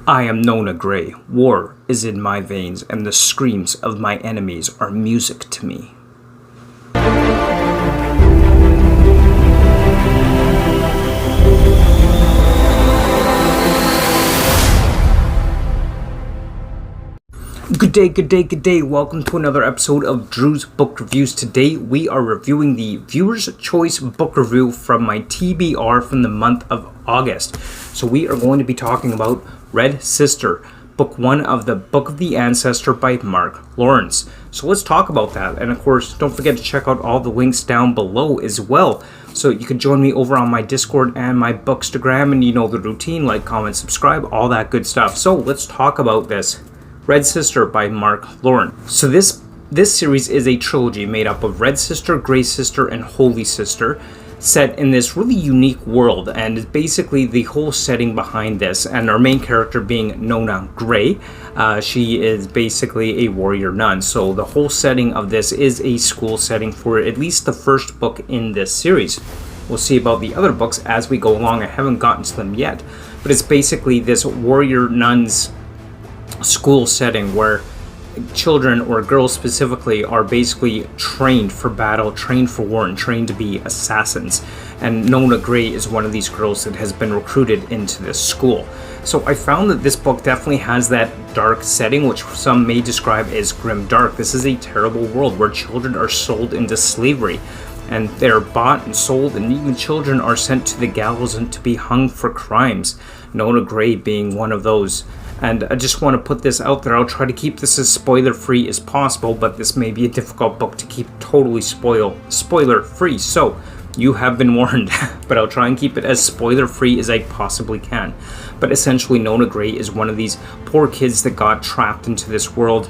I am Nona Gray. War is in my veins, and the screams of my enemies are music to me. Good day, good day, good day. Welcome to another episode of Drew's Book Reviews. Today we are reviewing the Viewer's Choice Book Review from my TBR from the month of August. So we are going to be talking about Red Sister, Book 1 of the Book of the Ancestor by Mark Lawrence. So let's talk about that. And of course, don't forget to check out all the links down below as well. So you can join me over on my Discord and my Bookstagram, and you know the routine, like, comment, subscribe, all that good stuff. So let's talk about this. Red Sister by Mark Lawrence. So this series is a trilogy made up of Red Sister, Grey Sister, and Holy Sister, set in this really unique world, and basically the whole setting behind this, and our main character being Nona Gray. She is basically a warrior nun, so the whole setting of this is a school setting for at least the first book in this series. We'll see about the other books as we go along. I haven't gotten to them yet, but it's basically this warrior nuns school setting where children, or girls specifically, are basically trained for battle, trained for war, and trained to be assassins. And Nona Gray is one of these girls that has been recruited into this school. So I found that this book definitely has that dark setting, which some may describe as grim dark. This is a terrible world where children are sold into slavery, and they're bought and sold, and even children are sent to the gallows and to be hung for crimes. Nona Gray being one of those. And I just want to put this out there. I'll try to keep this as spoiler-free as possible, but this may be a difficult book to keep totally spoiler-free. So, you have been warned, but I'll try and keep it as spoiler-free as I possibly can. But essentially, Nona Gray is one of these poor kids that got trapped into this world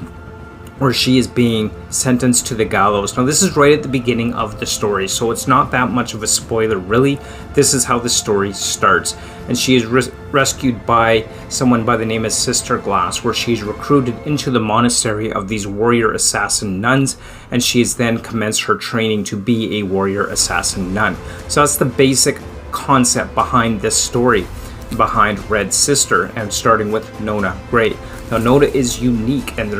where she is being sentenced to the gallows. Now, this is right at the beginning of the story, so it's not that much of a spoiler, really. This is how the story starts. And she is rescued by someone by the name of Sister Glass, where she's recruited into the monastery of these warrior assassin nuns, and she has then commenced her training to be a warrior assassin nun. So that's the basic concept behind this story, behind Red Sister, and starting with Nona Gray. Now, Nona is unique, and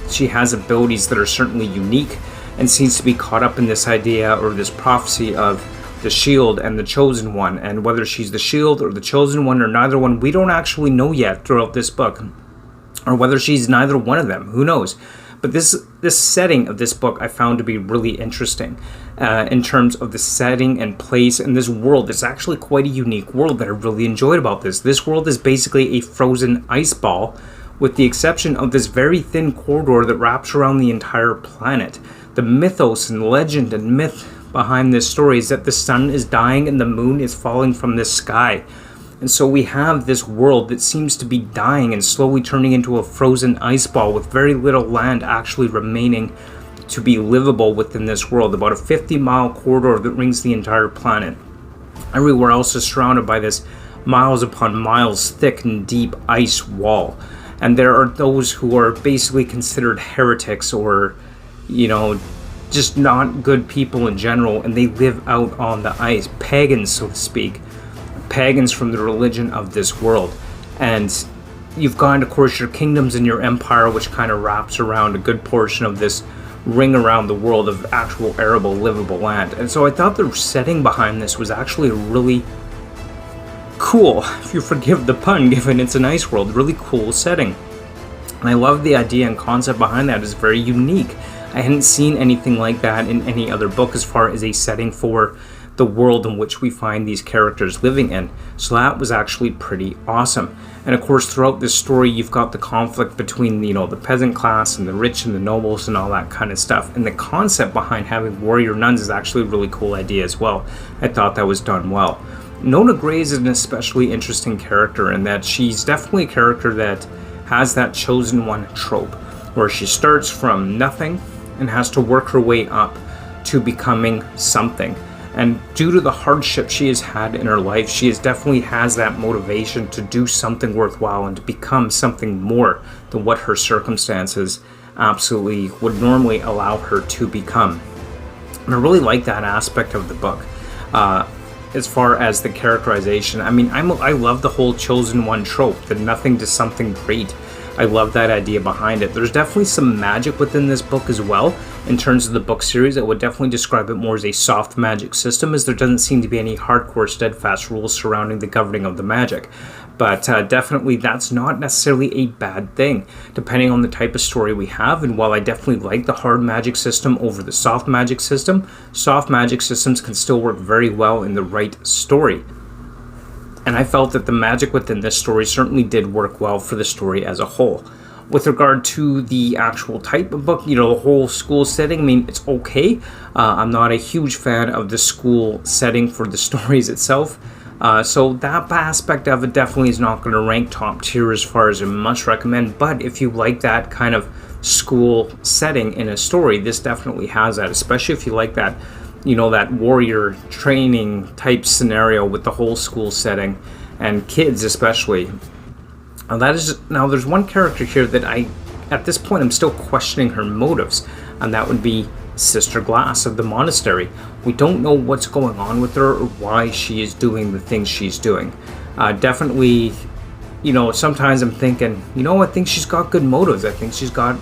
she has abilities that are certainly unique, and seems to be caught up in this idea or this prophecy of the Shield and the Chosen One. And whether she's the Shield or the Chosen One or neither one, we don't actually know yet throughout this book, or whether she's neither one of them. Who knows? But this setting of this book I found to be really interesting in terms of the setting and place and this world. It's actually quite a unique world that I really enjoyed about this. This world is basically a frozen ice ball, with the exception of this very thin corridor that wraps around the entire planet. The mythos and legend and myth behind this story is that the sun is dying and the moon is falling from the sky. And so we have this world that seems to be dying and slowly turning into a frozen ice ball, with very little land actually remaining to be livable within this world. About a 50-mile corridor that rings the entire planet. Everywhere else is surrounded by this miles upon miles thick and deep ice wall. And there are those who are basically considered heretics, or, just not good people in general, and they live out on the ice. Pagans, so to speak. Pagans from the religion of this world. And you've got, of course, your kingdoms and your empire, which kind of wraps around a good portion of this ring around the world of actual arable, livable land. And so I thought the setting behind this was actually really cool, if you forgive the pun, given it's an ice world. Really cool setting. And I love the idea and concept behind that. It's very unique. I hadn't seen anything like that in any other book as far as a setting for the world in which we find these characters living in. So that was actually pretty awesome. And of course, throughout this story, you've got the conflict between, the peasant class and the rich and the nobles and all that kind of stuff. And the concept behind having warrior nuns is actually a really cool idea as well. I thought that was done well. Nona Gray is an especially interesting character in that she's definitely a character that has that chosen one trope, where she starts from nothing and has to work her way up to becoming something. And due to the hardship she has had in her life, she definitely has that motivation to do something worthwhile and to become something more than what her circumstances absolutely would normally allow her to become. And I really like that aspect of the book. as far as the characterization. I mean, I love the whole chosen one trope, the nothing to something great. I love that idea behind it. There's definitely some magic within this book as well. In terms of the book series, I would definitely describe it more as a soft magic system, as there doesn't seem to be any hardcore, steadfast rules surrounding the governing of the magic. But definitely that's not necessarily a bad thing, depending on the type of story we have. And while I definitely like the hard magic system over the soft magic system, soft magic systems can still work very well in the right story. And I felt that the magic within this story certainly did work well for the story as a whole. With regard to the actual type of book, the whole school setting, I mean, it's okay. I'm not a huge fan of the school setting for the stories itself. So that aspect of it definitely is not going to rank top tier as far as a must recommend. But if you like that kind of school setting in a story, this definitely has that, especially if you like that, that warrior training type scenario with the whole school setting and kids especially. Now there's one character here that at this point I'm still questioning her motives, and that would be Sister Glass of the monastery. We don't know what's going on with her or why she is doing the things she's doing. Definitely, sometimes I'm thinking, I think she's got good motives. I think she's got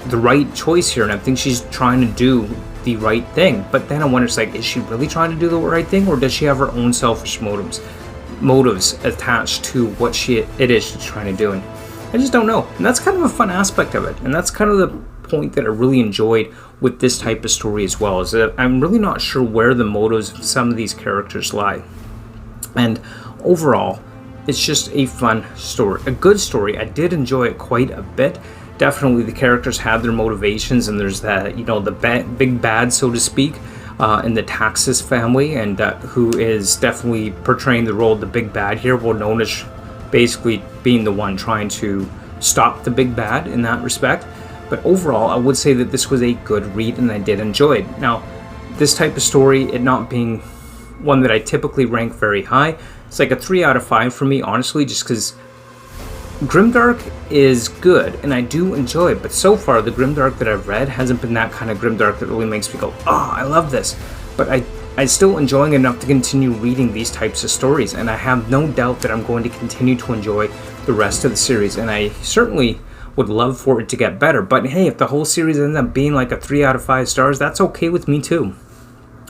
the right choice here, and I think she's trying to do the right thing. But then I wonder, is she really trying to do the right thing, or does she have her own selfish motives attached to what it is she's trying to do? And I just don't know. And that's kind of a fun aspect of it, and that's kind of the point that I really enjoyed with this type of story as well, is that I'm really not sure where the motives of some of these characters lie. And overall, it's just a fun story, a good story. I did enjoy it quite a bit. Definitely the characters had their motivations, and there's that, the big bad, so to speak, in the Taxis family, and who is definitely portraying the role of the big bad here, well known as basically being the one trying to stop the big bad in that respect. But overall, I would say that this was a good read, and I did enjoy it. Now, this type of story, it not being one that I typically rank very high, it's like a 3 out of 5 for me, honestly, just because Grimdark is good, and I do enjoy it, but so far the Grimdark that I've read hasn't been that kind of Grimdark that really makes me go, oh, I love this. But I'm still enjoying enough to continue reading these types of stories, and I have no doubt that I'm going to continue to enjoy the rest of the series, and I certainly would love for it to get better. But hey, if the whole series ends up being like a 3 out of 5 stars, that's okay with me too.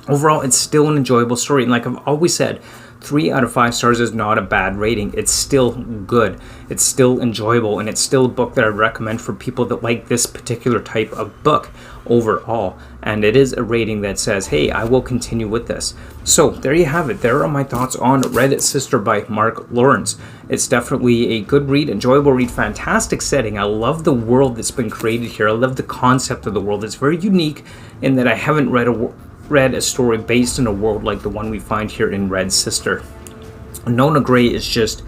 Overall, it's still an enjoyable story, and like I've always said, 3 out of 5 stars is not a bad rating. It's still good. It's still enjoyable, and it's still a book that I recommend for people that like this particular type of book overall. And it is a rating that says, hey, I will continue with this. So there you have it. There are my thoughts on Red Sister by Mark Lawrence. It's definitely a good read, enjoyable read, fantastic setting. I love the world that's been created here. I love the concept of the world. It's very unique in that I haven't read a story based in a world like the one we find here in Red Sister. Nona Gray is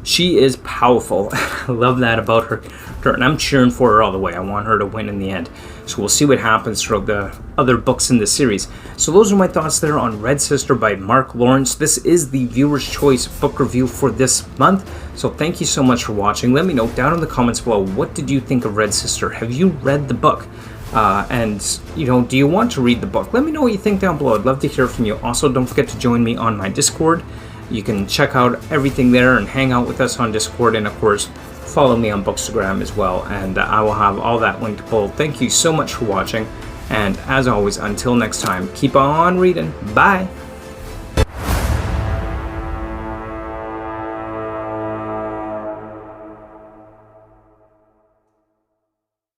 she is powerful. I love that about her, and I'm cheering for her all the way. I want her to win in the end. So we'll see what happens throughout the other books in the series. So those are my thoughts there on Red Sister by Mark Lawrence. This is the viewer's choice book review for this month. So thank you so much for watching. Let me know down in the comments below, what did you think of Red Sister? Have you read the book? And do you want to read the book? Let me know what you think down below. I'd love to hear from you. Also, don't forget to join me on my Discord. You can check out everything there and hang out with us on Discord, and of course follow me on Bookstagram as well, and I will have all that linked below. Thank you so much for watching, and as always, until next time, keep on reading. Bye.